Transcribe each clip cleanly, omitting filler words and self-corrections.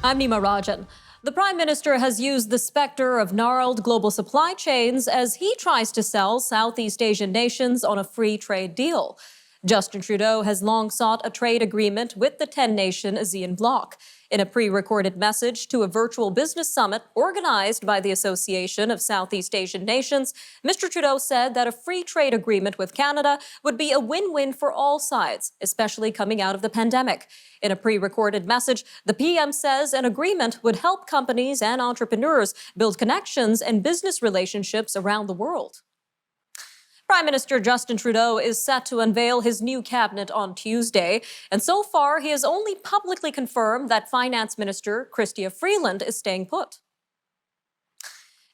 I'm Nima Rajan. The Prime Minister has used the specter of gnarled global supply chains as he tries to sell Southeast Asian nations on a free trade deal. Justin Trudeau has long sought a trade agreement with the 10-nation ASEAN bloc. In a pre-recorded message to a virtual business summit organized by the Association of Southeast Asian Nations, Mr. Trudeau said that a free trade agreement with Canada would be a win-win for all sides, especially coming out of the pandemic. In a pre-recorded message, the PM says an agreement would help companies and entrepreneurs build connections and business relationships around the world. Prime Minister Justin Trudeau is set to unveil his new cabinet on Tuesday, and so far he has only publicly confirmed that Finance Minister Chrystia Freeland is staying put.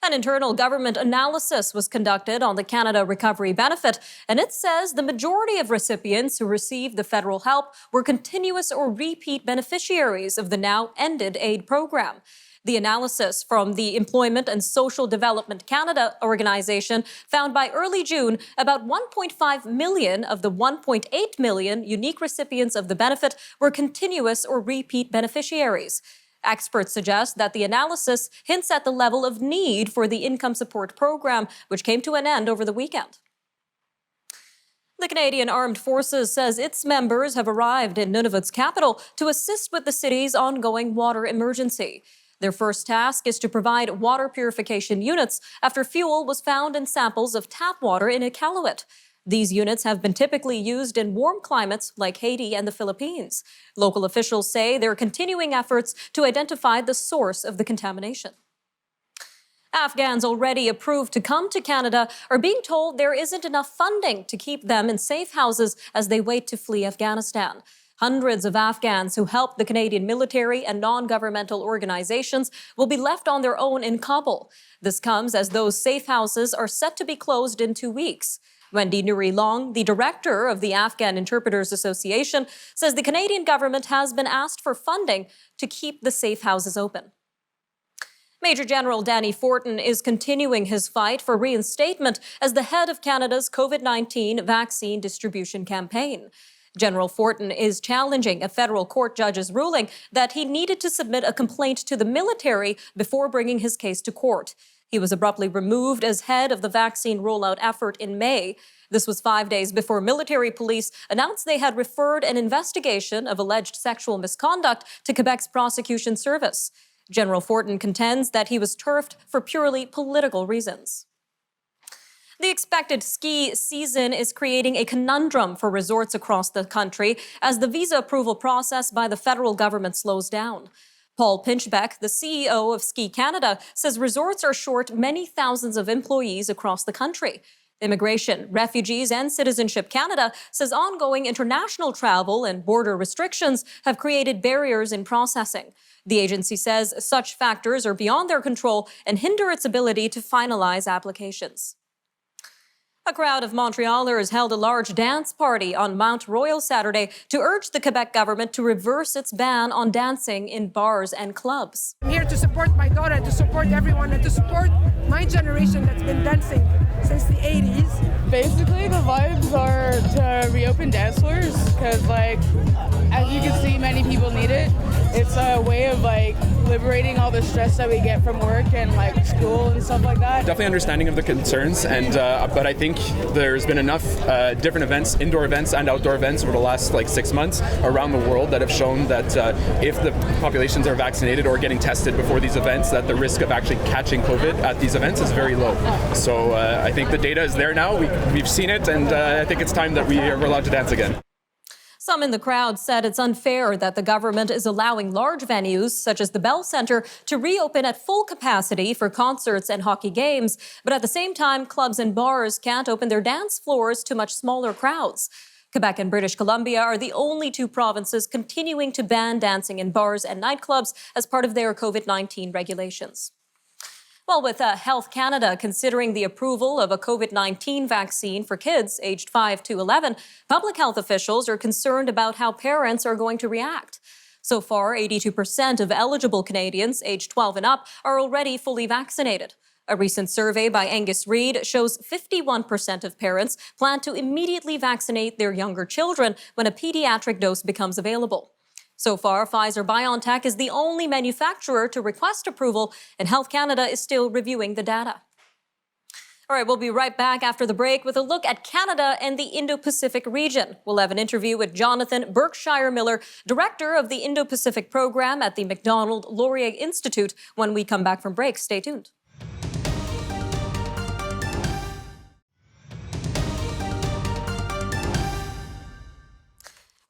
An internal government analysis was conducted on the Canada Recovery Benefit, and it says the majority of recipients who received the federal help were continuous or repeat beneficiaries of the now-ended aid program. The analysis from the Employment and Social Development Canada organization found by early June about 1.5 million of the 1.8 million unique recipients of the benefit were continuous or repeat beneficiaries. Experts suggest that the analysis hints at the level of need for the income support program, which came to an end over the weekend. The Canadian Armed Forces says its members have arrived in Nunavut's capital to assist with the city's ongoing water emergency. Their first task is to provide water purification units after fuel was found in samples of tap water in Iqaluit. These units have been typically used in warm climates like Haiti and the Philippines. Local officials say they're continuing efforts to identify the source of the contamination. Afghans already approved to come to Canada are being told there isn't enough funding to keep them in safe houses as they wait to flee Afghanistan. Hundreds of Afghans who help the Canadian military and non-governmental organizations will be left on their own in Kabul. This comes as those safe houses are set to be closed in 2 weeks. Wendy Nuri-Long, the director of the Afghan Interpreters Association, says the Canadian government has been asked for funding to keep the safe houses open. Major General DANY FORTIN is continuing his fight for reinstatement as the head of Canada's COVID-19 vaccine distribution campaign. General FORTIN is challenging a federal court judge's ruling that he needed to submit a complaint to the military before bringing his case to court. He was abruptly removed as head of the vaccine rollout effort in May. This was 5 days before military police announced they had referred an investigation of alleged sexual misconduct to Quebec's prosecution service. General FORTIN contends that he was turfed for purely political reasons. The expected ski season is creating a conundrum for resorts across the country as the visa approval process by the federal government slows down. Paul Pinchbeck, the CEO of Ski Canada, says resorts are short many thousands of employees across the country. Immigration, Refugees and Citizenship Canada says ongoing international travel and border restrictions have created barriers in processing. The agency says such factors are beyond their control and hinder its ability to finalize applications. A crowd of Montrealers held a large dance party on Mount Royal Saturday to urge the Quebec government to reverse its ban on dancing in bars and clubs. I'm here to support my daughter, to support everyone, and to support my generation that's been dancing since the 80s. Basically, the vibes are to reopen dance floors because, as you can see, many people need it. It's a way of, liberating all the stress that we get from work and, school and stuff like that. Definitely understanding of the concerns, and but I think there's been enough different events, indoor events and outdoor events over the last 6 months around the world that have shown that if the populations are vaccinated or getting tested before these events, that the risk of actually catching COVID at these events is very low. So I think the data is there now. We've seen it, and I think it's time that we are allowed to dance again. Some in the crowd said it's unfair that the government is allowing large venues, such as the Bell Centre, to reopen at full capacity for concerts and hockey games. But at the same time, clubs and bars can't open their dance floors to much smaller crowds. Quebec and British Columbia are the only two provinces continuing to ban dancing in bars and nightclubs as part of their COVID-19 regulations. Well, with Health Canada considering the approval of a COVID-19 vaccine for kids aged 5 to 11, public health officials are concerned about how parents are going to react. So far, 82% of eligible Canadians aged 12 and up are already fully vaccinated. A recent survey by Angus Reid shows 51% of parents plan to immediately vaccinate their younger children when a pediatric dose becomes available. So far, Pfizer-BioNTech is the only manufacturer to request approval, and Health Canada is still reviewing the data. All right, we'll be right back after the break with a look at Canada and the Indo-Pacific region. We'll have an interview with Jonathan Berkshire Miller, director of the Indo-Pacific program at the Macdonald-Laurier Institute, when we come back from break. Stay tuned.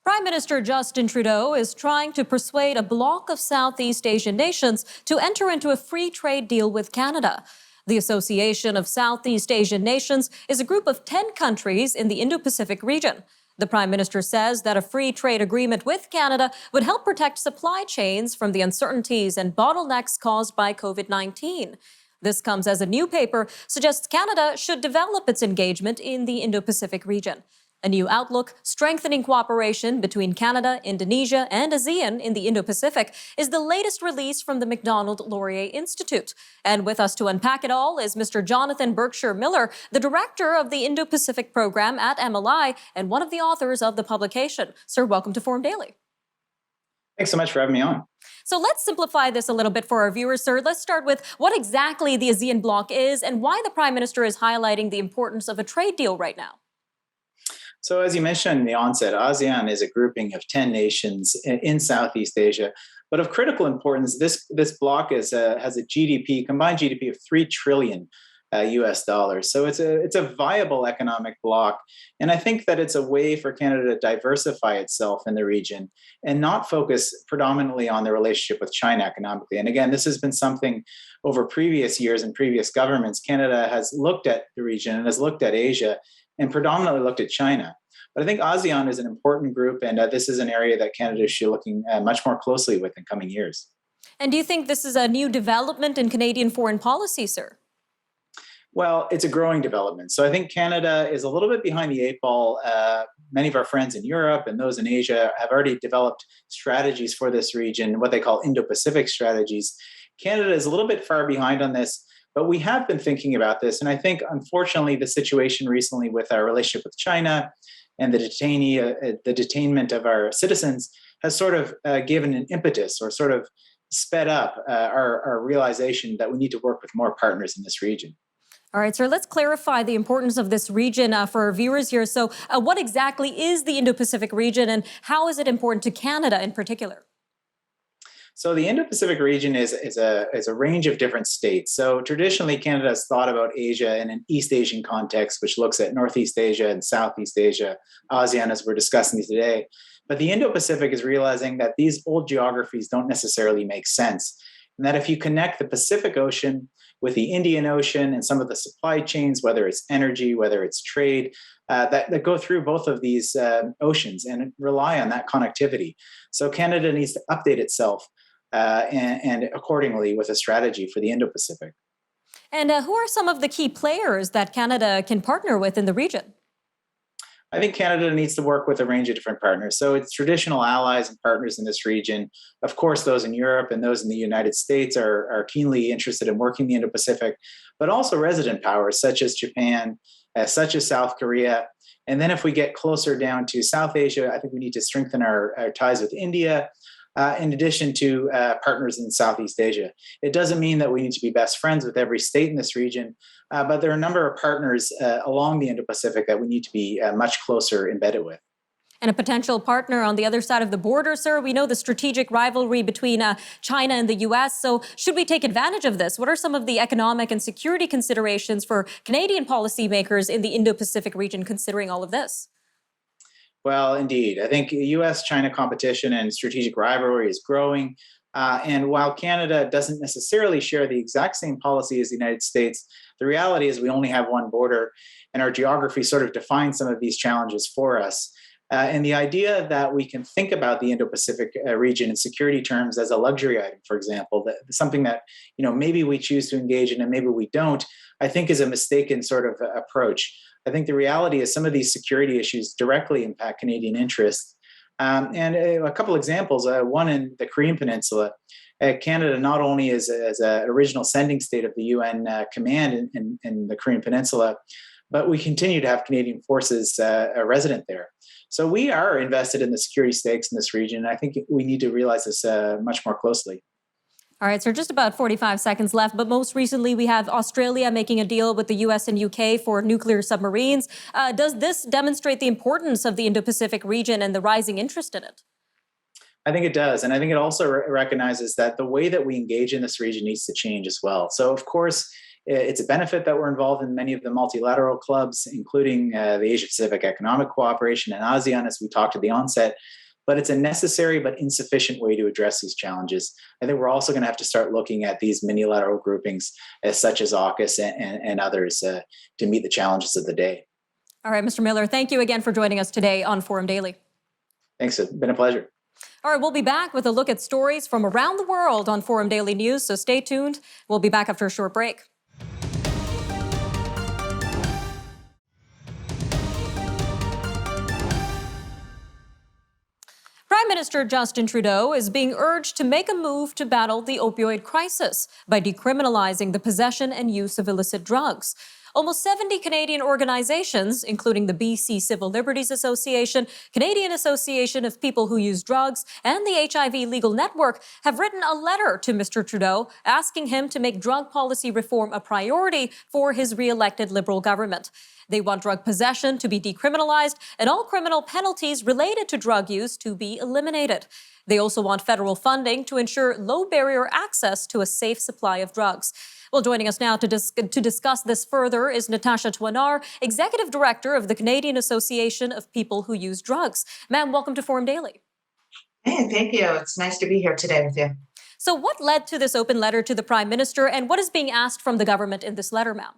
Prime Minister Justin Trudeau is trying to persuade a bloc of Southeast Asian nations to enter into a free trade deal with Canada. The Association of Southeast Asian Nations is a group of 10 countries in the Indo-Pacific region. The Prime Minister says that a free trade agreement with Canada would help protect supply chains from the uncertainties and bottlenecks caused by COVID-19. This comes as a new paper suggests Canada should develop its engagement in the Indo-Pacific region. A new outlook strengthening cooperation between Canada, Indonesia, and ASEAN in the Indo-Pacific is the latest release from the Macdonald-Laurier Institute. And with us to unpack it all is Mr. Jonathan Berkshire Miller, the director of the Indo-Pacific program at MLI and one of the authors of the publication. Sir, welcome to Forum Daily. Thanks so much for having me on. So let's simplify this a little bit for our viewers, sir. Let's start with what exactly the ASEAN bloc is and why the Prime Minister is highlighting the importance of a trade deal right now. So as you mentioned in the onset, ASEAN is a grouping of 10 nations in Southeast Asia. But of critical importance, this bloc has a GDP, combined GDP of $3 trillion US dollars. So it's a viable economic bloc. And I think that it's a way for Canada to diversify itself in the region and not focus predominantly on the relationship with China economically. And again, this has been something over previous years and previous governments. Canada has looked at the region and has looked at Asia and predominantly looked at China. But I think ASEAN is an important group, and this is an area that Canada should be looking much more closely with in coming years. And do you think this is a new development in Canadian foreign policy, sir? Well, it's a growing development. So I think Canada is a little bit behind the eight ball. Many of our friends in Europe and those in Asia have already developed strategies for this region, what they call Indo-Pacific strategies. Canada is a little bit far behind on this. But we have been thinking about this. And I think, unfortunately, the situation recently with our relationship with China and the detainment of our citizens has sort of given an impetus or sort of sped up our realization that we need to work with more partners in this region. All right, sir, let's clarify the importance of this region for our viewers here. So what exactly is the Indo-Pacific region and how is it important to Canada in particular? So the Indo-Pacific region is a range of different states. So traditionally, Canada has thought about Asia in an East Asian context, which looks at Northeast Asia and Southeast Asia, ASEAN, as we're discussing today. But the Indo-Pacific is realizing that these old geographies don't necessarily make sense, and that if you connect the Pacific Ocean with the Indian Ocean and some of the supply chains, whether it's energy, whether it's trade, that go through both of these oceans and rely on that connectivity. So Canada needs to update itself and accordingly with a strategy for the Indo-Pacific. And who are some of the key players that Canada can partner with in the region? I think Canada needs to work with a range of different partners. So it's traditional allies and partners in this region. Of course, those in Europe and those in the United States are keenly interested in working the Indo-Pacific, but also resident powers such as Japan, such as South Korea. And then if we get closer down to South Asia, I think we need to strengthen our ties with India, in addition to partners in Southeast Asia. It doesn't mean that we need to be best friends with every state in this region, but there are a number of partners along the Indo-Pacific that we need to be much closer embedded with. And a potential partner on the other side of the border, sir. We know the strategic rivalry between China and the U.S., so should we take advantage of this? What are some of the economic and security considerations for Canadian policymakers in the Indo-Pacific region considering all of this? Well, indeed. I think U.S.-China competition and strategic rivalry is growing. And while Canada doesn't necessarily share the exact same policy as the United States, the reality is we only have one border, and our geography sort of defines some of these challenges for us. And the idea that we can think about the Indo-Pacific region in security terms as a luxury item, for example, that something that maybe we choose to engage in and maybe we don't, I think is a mistaken sort of approach. I think the reality is some of these security issues directly impact Canadian interests. And a couple examples, one in the Korean Peninsula, Canada not only is an original sending state of the UN command in the Korean Peninsula, but we continue to have Canadian forces resident there. So we are invested in the security stakes in this region. I think we need to realize this much more closely. All right, so just about 45 seconds left, but most recently we have Australia making a deal with the US and UK for nuclear submarines. Does this demonstrate the importance of the Indo-Pacific region and the rising interest in it? I think it does. And I think it also recognizes that the way that we engage in this region needs to change as well. So, of course, it's a benefit that we're involved in many of the multilateral clubs, including the Asia-Pacific Economic Cooperation and ASEAN, as we talked at the onset. But it's a necessary but insufficient way to address these challenges. I think we're also going to have to start looking at these minilateral groupings, such as AUKUS and others, to meet the challenges of the day. All right, Mr. Miller, thank you again for joining us today on Forum Daily. Thanks. It's been a pleasure. All right, we'll be back with a look at stories from around the world on Forum Daily News, so stay tuned. We'll be back after a short break. Prime Minister Justin Trudeau is being urged to make a move to battle the opioid crisis by decriminalizing the possession and use of illicit drugs. Almost 70 Canadian organizations, including the BC Civil Liberties Association, Canadian Association of People Who Use Drugs, and the HIV Legal Network, have written a letter to Mr. Trudeau asking him to make drug policy reform a priority for his re-elected Liberal government. They want drug possession to be decriminalized and all criminal penalties related to drug use to be eliminated. They also want federal funding to ensure low-barrier access to a safe supply of drugs. Well, joining us now to discuss this further is Natasha Twanar, Executive Director of the Canadian Association of People Who Use Drugs. Ma'am, welcome to Forum Daily. Hey, thank you. It's nice to be here today with you. So what led to this open letter to the Prime Minister, and what is being asked from the government in this letter, ma'am?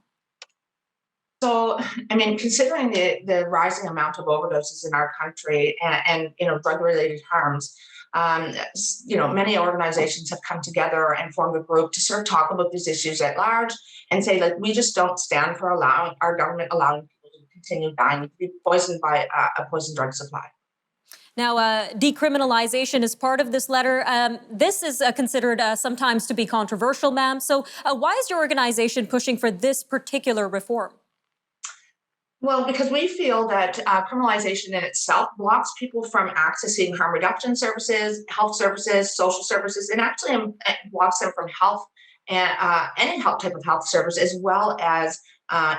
So, I mean, considering the rising amount of overdoses in our country and drug-related harms, many organizations have come together and formed a group to sort of talk about these issues at large and say, like, we just don't stand for our government allowing people to continue dying, to be poisoned by a poison drug supply. Now, decriminalization is part of this letter. This is considered sometimes to be controversial, ma'am. So why is your organization pushing for this particular reform? Well, because we feel that criminalization in itself blocks people from accessing harm reduction services, health services, social services, and actually blocks them from health and any type of health service, as well as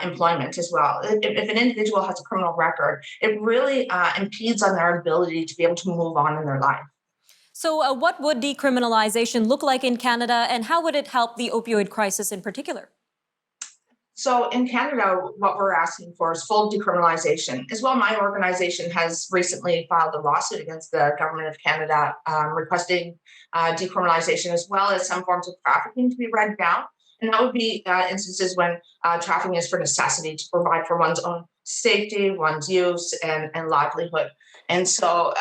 employment as well. If an individual has a criminal record, it really impedes on their ability to be able to move on in their life. So what would decriminalization look like in Canada, and how would it help the opioid crisis in particular? So in Canada, what we're asking for is full decriminalization. As well, my organization has recently filed a lawsuit against the Government of Canada requesting decriminalization, as well as some forms of trafficking to be read down. And that would be instances when trafficking is for necessity to provide for one's own safety, one's use, and livelihood. And so,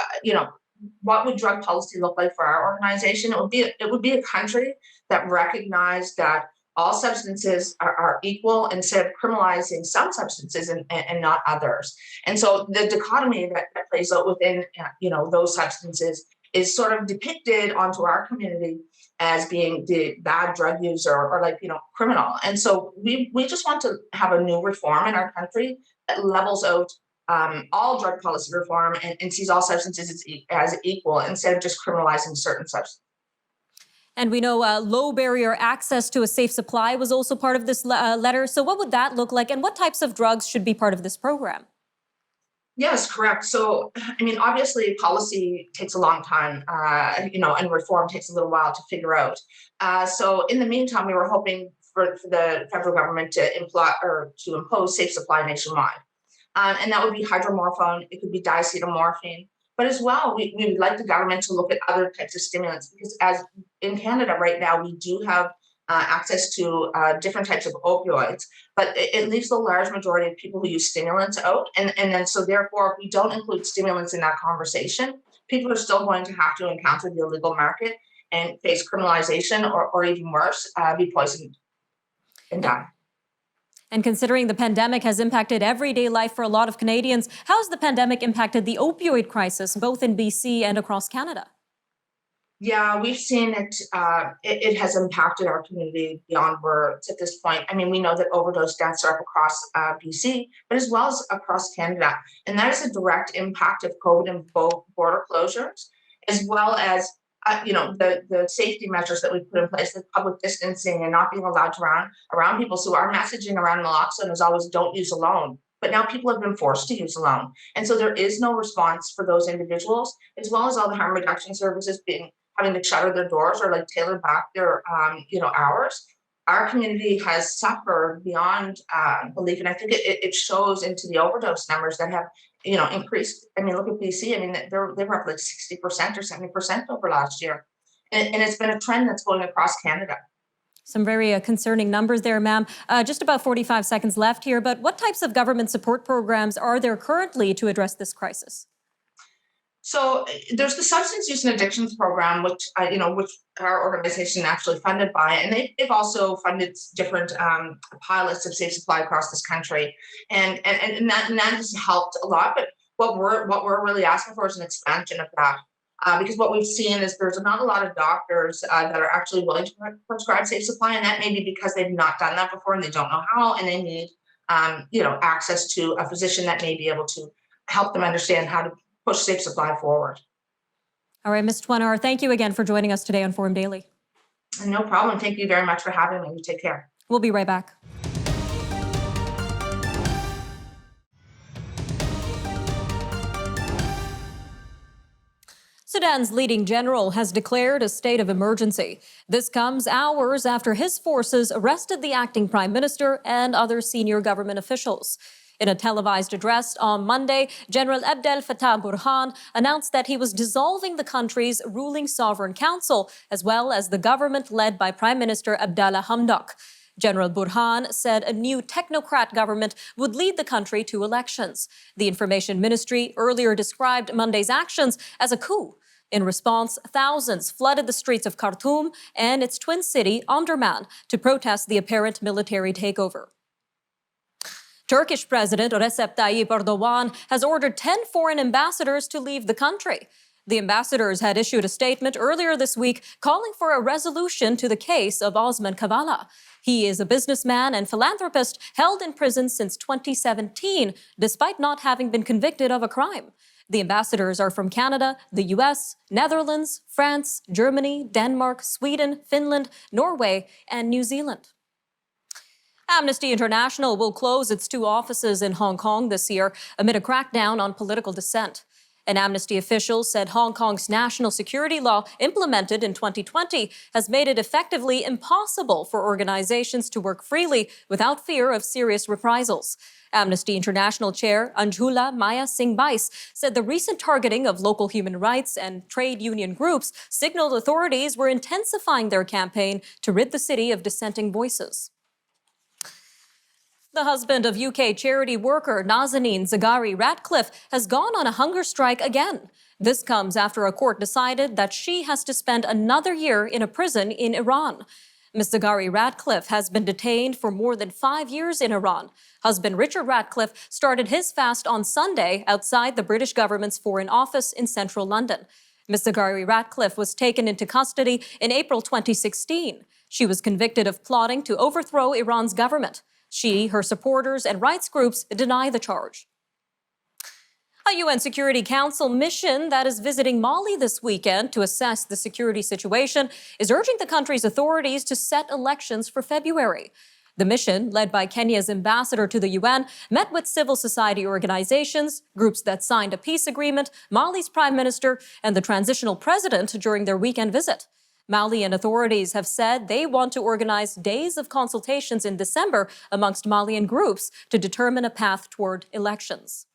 what would drug policy look like for our organization? It would be a country that recognized that all substances are equal instead of criminalizing some substances and not others. And so the dichotomy that plays out within those substances is sort of depicted onto our community as being the bad drug user or criminal. And so we just want to have a new reform in our country that levels out all drug policy reform and sees all substances as equal instead of just criminalizing certain substances. And we know low barrier access to a safe supply was also part of this letter. So what would that look like, and what types of drugs should be part of this program? Yes, correct. So, I mean, obviously policy takes a long time, and reform takes a little while to figure out. So in the meantime, we were hoping for the federal government to impose safe supply nationwide. And that would be hydromorphone, it could be diacetylmorphine. But as well, we would like the government to look at other types of stimulants, because as in Canada right now, we do have access to different types of opioids, but it leaves the large majority of people who use stimulants out. And then so therefore, if we don't include stimulants in that conversation, people are still going to have to encounter the illegal market and face criminalization or even worse, be poisoned and die. And considering the pandemic has impacted everyday life for a lot of Canadians, how has the pandemic impacted the opioid crisis, both in BC and across Canada? Yeah, we've seen it, it has impacted our community beyond words at this point. I mean, we know that overdose deaths are up across BC, but as well as across Canada. And that is a direct impact of COVID and border closures, as well as, the safety measures that we put in place, like public distancing and not being allowed to around people. So our messaging around naloxone is always don't use alone. But now people have been forced to use alone. And so there is no response for those individuals, as well as all the harm reduction services having to shutter their doors or like tailor back their hours. Our community has suffered beyond belief, and I think it shows into the overdose numbers that have increased. I mean, look at BC. I mean, they were up like 60% or 70% over last year, and it's been a trend that's going across Canada. Some very concerning numbers there, ma'am. Just about 45 seconds left here, but what types of government support programs are there currently to address this crisis? So there's the substance use and addictions program, which which our organization actually funded by, and they've also funded different pilots of safe supply across this country, and that has helped a lot. But what we're really asking for is an expansion of that, because what we've seen is there's not a lot of doctors that are actually willing to prescribe safe supply, and that may be because they've not done that before and they don't know how, and they need access to a physician that may be able to help them understand how to push safe supply forward. All right, Ms. Twanar, thank you again for joining us today on Forum Daily. No problem. Thank you very much for having me. You take care. We'll be right back. Sudan's leading general has declared a state of emergency. This comes hours after his forces arrested the acting prime minister and other senior government officials. In a televised address on Monday, General Abdel Fattah Burhan announced that he was dissolving the country's ruling sovereign council, as well as the government led by Prime Minister Abdallah Hamdok. General Burhan said a new technocrat government would lead the country to elections. The Information Ministry earlier described Monday's actions as a coup. In response, thousands flooded the streets of Khartoum and its twin city, Omdurman, to protest the apparent military takeover. Turkish President Recep Tayyip Erdogan has ordered 10 foreign ambassadors to leave the country. The ambassadors had issued a statement earlier this week calling for a resolution to the case of Osman Kavala. He is a businessman and philanthropist held in prison since 2017, despite not having been convicted of a crime. The ambassadors are from Canada, the US, Netherlands, France, Germany, Denmark, Sweden, Finland, Norway, and New Zealand. Amnesty International will close its 2 offices in Hong Kong this year amid a crackdown on political dissent. An Amnesty official said Hong Kong's national security law, implemented in 2020, has made it effectively impossible for organizations to work freely without fear of serious reprisals. Amnesty International Chair Anjula Maya Singh Bais said the recent targeting of local human rights and trade union groups signaled authorities were intensifying their campaign to rid the city of dissenting voices. The husband of UK charity worker Nazanin Zaghari Ratcliffe has gone on a hunger strike again. This comes after a court decided that she has to spend another year in a prison in Iran. Ms. Zaghari Ratcliffe has been detained for more than 5 years in Iran. Husband Richard Ratcliffe started his fast on Sunday outside the British government's Foreign Office in central London. Ms. Zaghari Ratcliffe was taken into custody in April 2016. She was convicted of plotting to overthrow Iran's government. She, her supporters, and rights groups deny the charge. A UN Security Council mission that is visiting Mali this weekend to assess the security situation is urging the country's authorities to set elections for February. The mission, led by Kenya's ambassador to the UN, met with civil society organizations, groups that signed a peace agreement, Mali's prime minister, and the transitional president during their weekend visit. Malian authorities have said they want to organize days of consultations in December amongst Malian groups to determine a path toward elections.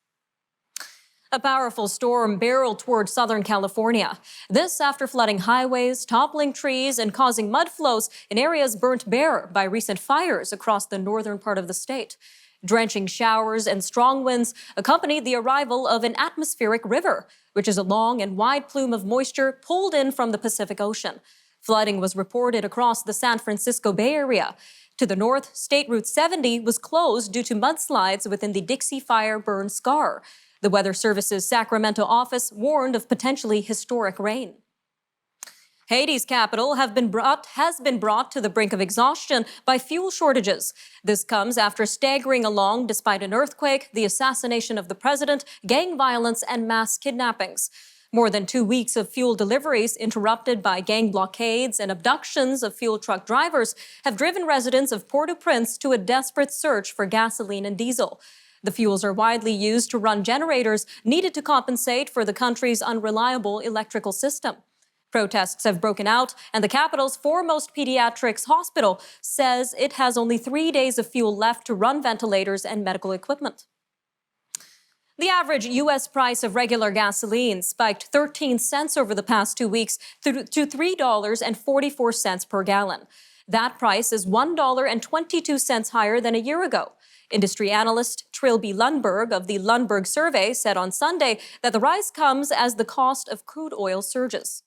A powerful storm barreled toward Southern California. This after flooding highways, toppling trees, and causing mud flows in areas burnt bare by recent fires across the northern part of the state. Drenching showers and strong winds accompanied the arrival of an atmospheric river, which is a long and wide plume of moisture pulled in from the Pacific Ocean. Flooding was reported across the San Francisco Bay Area. To the north, State Route 70 was closed due to mudslides within the Dixie Fire burn scar. The Weather Service's Sacramento office warned of potentially historic rain. Haiti's capital has been brought to the brink of exhaustion by fuel shortages. This comes after staggering along despite an earthquake, the assassination of the president, gang violence, and mass kidnappings. More than 2 weeks of fuel deliveries interrupted by gang blockades and abductions of fuel truck drivers have driven residents of Port-au-Prince to a desperate search for gasoline and diesel. The fuels are widely used to run generators needed to compensate for the country's unreliable electrical system. Protests have broken out, and the capital's foremost pediatrics hospital says it has only 3 days of fuel left to run ventilators and medical equipment. The average U.S. price of regular gasoline spiked 13 cents over the past 2 weeks to $3.44 per gallon. That price is $1.22 higher than a year ago. Industry analyst Trilby Lundberg of the Lundberg Survey said on Sunday that the rise comes as the cost of crude oil surges.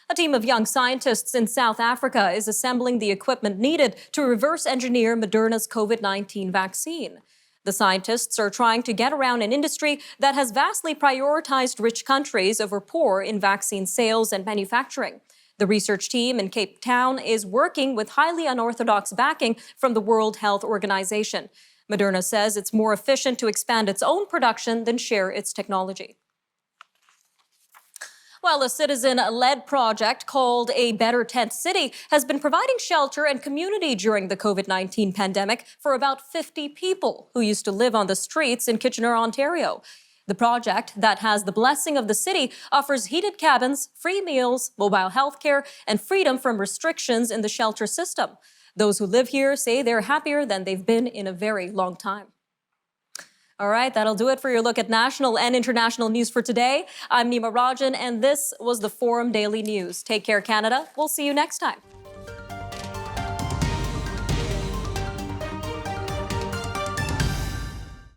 A team of young scientists in South Africa is assembling the equipment needed to reverse engineer Moderna's COVID-19 vaccine. The scientists are trying to get around an industry that has vastly prioritized rich countries over poor in vaccine sales and manufacturing. The research team in Cape Town is working with highly unorthodox backing from the World Health Organization. Moderna says it's more efficient to expand its own production than share its technology. Well, a citizen-led project called A Better Tent City has been providing shelter and community during the COVID-19 pandemic for about 50 people who used to live on the streets in Kitchener, Ontario. The project, that has the blessing of the city, offers heated cabins, free meals, mobile health care, and freedom from restrictions in the shelter system. Those who live here say they're happier than they've been in a very long time. All right, that'll do it for your look at national and international news for today. I'm Nima Rajan, and this was the Forum Daily News. Take care, Canada. We'll see you next time.